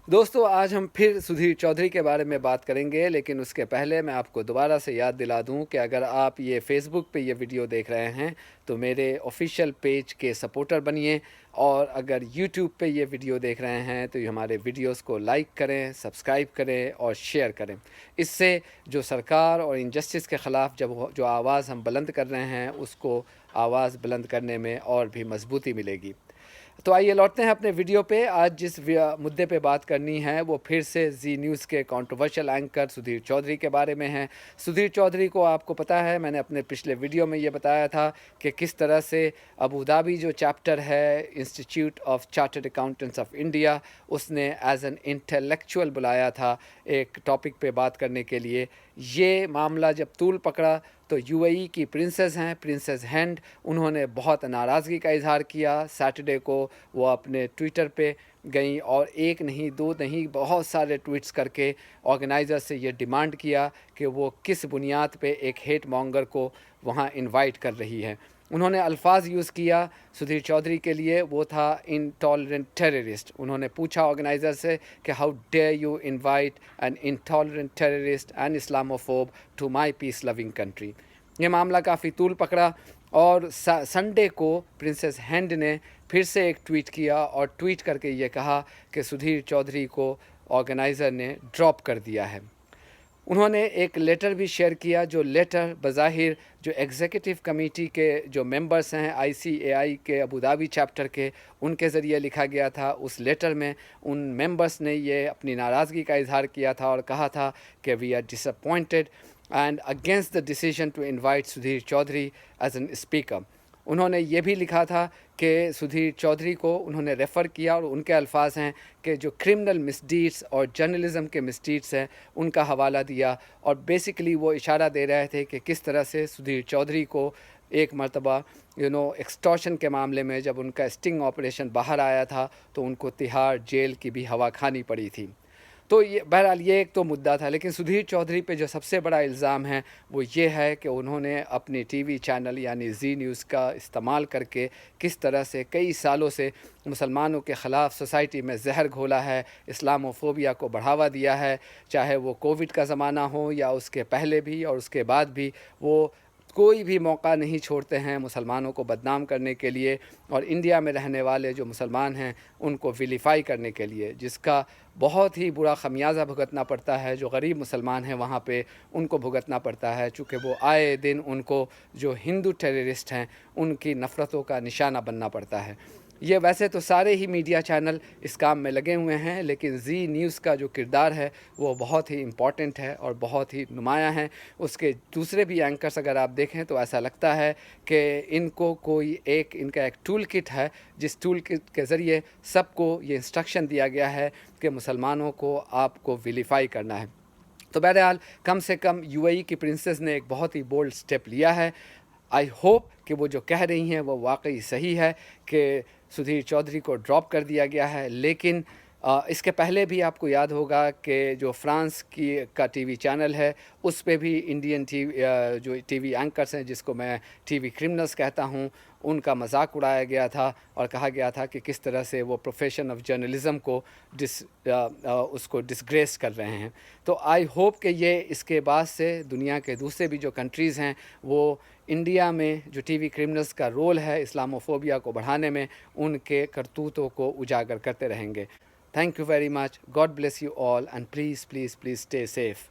दोस्तों, आज हम फिर सुधीर चौधरी के बारे में बात करेंगे, लेकिन उसके पहले मैं आपको दोबारा से याद दिला दूं कि अगर आप ये फेसबुक पे ये वीडियो देख रहे हैं तो मेरे ऑफिशियल पेज के सपोर्टर बनिए, और अगर यूट्यूब पे ये वीडियो देख रहे हैं तो ये हमारे वीडियोस को लाइक करें, सब्सक्राइब करें और शेयर करें। इससे जो सरकार और इनजस्टिस के ख़िलाफ़ जो आवाज़ हम बुलंद कर रहे हैं उसको आवाज़ बुलंद करने में और भी मजबूती मिलेगी। तो आइए लौटते हैं अपने वीडियो पे। आज जिस मुद्दे पे बात करनी है वो फिर से जी न्यूज़ के कंट्रोवर्शियल एंकर सुधीर चौधरी के बारे में है। सुधीर चौधरी को आपको पता है, मैंने अपने पिछले वीडियो में ये बताया था कि किस तरह से अबू धाबी जो चैप्टर है institute of chartered accountants of India, उसने एज एन इंटेलेक्चुअल बुलाया था एक टॉपिक पे बात करने के लिए। ये मामला जब तूल पकड़ा तो यूएई की प्रिंसेस हैं, प्रिंसेस हिंद, उन्होंने बहुत नाराज़गी का इजहार किया। सैटरडे को वो अपने ट्विटर पे गई और एक नहीं दो नहीं बहुत सारे ट्वीट्स करके ऑर्गेनाइज़र से ये डिमांड किया कि वो किस बुनियाद पे एक हेट मॉन्गर को वहाँ इनवाइट कर रही है। उन्होंने अल्फाज यूज़ किया सुधीर चौधरी के लिए, वो था इंटॉलरेंट टेररिस्ट। उन्होंने पूछा ऑर्गेनाइज़र से कि how dare you invite an intolerant terrorist and Islamophobe to my peace loving country. ये मामला काफ़ी तूल पकड़ा और संडे को प्रिंसेस हिंद ने फिर से एक ट्वीट किया और ट्वीट करके ये कहा कि सुधीर चौधरी को ऑर्गेनाइज़र ने ड्रॉप कर दिया है। उन्होंने एक लेटर भी शेयर किया, जो लेटर बज़ाहिर जो एग्जीक्यूटिव कमेटी के जो मेंबर्स हैं ICAI के अबू धाबी चैप्टर के, उनके ज़रिए लिखा गया था। उस लेटर में उन मेंबर्स ने ये अपनी नाराज़गी का इजहार किया था और कहा था कि we are disappointed and against the decision to invite Sudhir Chaudhary as an speaker. उन्होंने ये भी लिखा था कि सुधीर चौधरी को उन्होंने रेफ़र किया और उनके अल्फाज हैं कि जो क्रिमिनल मिसडीड्स और जर्नलिज़म के मिसडीड्स हैं उनका हवाला दिया, और बेसिकली वो इशारा दे रहे थे कि किस तरह से सुधीर चौधरी को एक मरतबा एक्सटॉर्शन के मामले में जब उनका स्टिंग ऑपरेशन बाहर आया था तो उनको तिहाड़ जेल की भी हवा खानी पड़ी थी। तो ये बहरहाल ये एक तो मुद्दा था, लेकिन सुधीर चौधरी पे जो सबसे बड़ा इल्ज़ाम है वो ये है कि उन्होंने अपनी टीवी चैनल यानी जी न्यूज़ का इस्तेमाल करके किस तरह से कई सालों से मुसलमानों के ख़िलाफ़ सोसाइटी में जहर घोला है, इस्लामोफोबिया को बढ़ावा दिया है। चाहे वो कोविड का ज़माना हो या उसके पहले भी और उसके बाद भी, वो कोई भी मौका नहीं छोड़ते हैं मुसलमानों को बदनाम करने के लिए और इंडिया में रहने वाले जो मुसलमान हैं उनको विलीफाई करने के लिए, जिसका बहुत ही बुरा खमियाजा भुगतना पड़ता है। जो गरीब मुसलमान हैं वहाँ पे उनको भुगतना पड़ता है, चूँकि वो आए दिन उनको जो हिंदू टेररिस्ट हैं उनकी नफ़रतों का निशाना बनना पड़ता है। ये वैसे तो सारे ही मीडिया चैनल इस काम में लगे हुए हैं, लेकिन जी न्यूज़ का जो किरदार है वो बहुत ही इम्पॉर्टेंट है और बहुत ही नुमायाँ है। उसके दूसरे भी एंकर्स अगर आप देखें तो ऐसा लगता है कि इनको इनका एक टूल किट है, जिस टूल किट के ज़रिए सबको ये इंस्ट्रक्शन दिया गया है कि मुसलमानों को आपको विलीफाई करना है। तो बहरहाल कम से कम यूएई की प्रिंसेस ने एक बहुत ही बोल्ड स्टेप लिया है। आई होप कि वो जो कह रही हैं वो वाकई सही है कि सुधीर चौधरी को ड्रॉप कर दिया गया है। लेकिन इसके पहले भी आपको याद होगा कि जो फ्रांस का टीवी चैनल है उस पे भी इंडियन जो टीवी एंकर्स हैं, जिसको मैं टीवी क्रिमिनल्स कहता हूँ, उनका मजाक उड़ाया गया था और कहा गया था कि किस तरह से वो प्रोफेशन ऑफ जर्नलिज़म को उसको डिसग्रेस कर रहे हैं। तो आई होप कि ये इसके बाद से दुनिया के दूसरे भी जो कंट्रीज़ हैं वो इंडिया में जो टीवी क्रिमिनल्स का रोल है इस्लामोफोबिया को बढ़ाने में, उनके करतूतों को उजागर करते रहेंगे। Thank you very much. God bless you all, and please, please, please stay safe.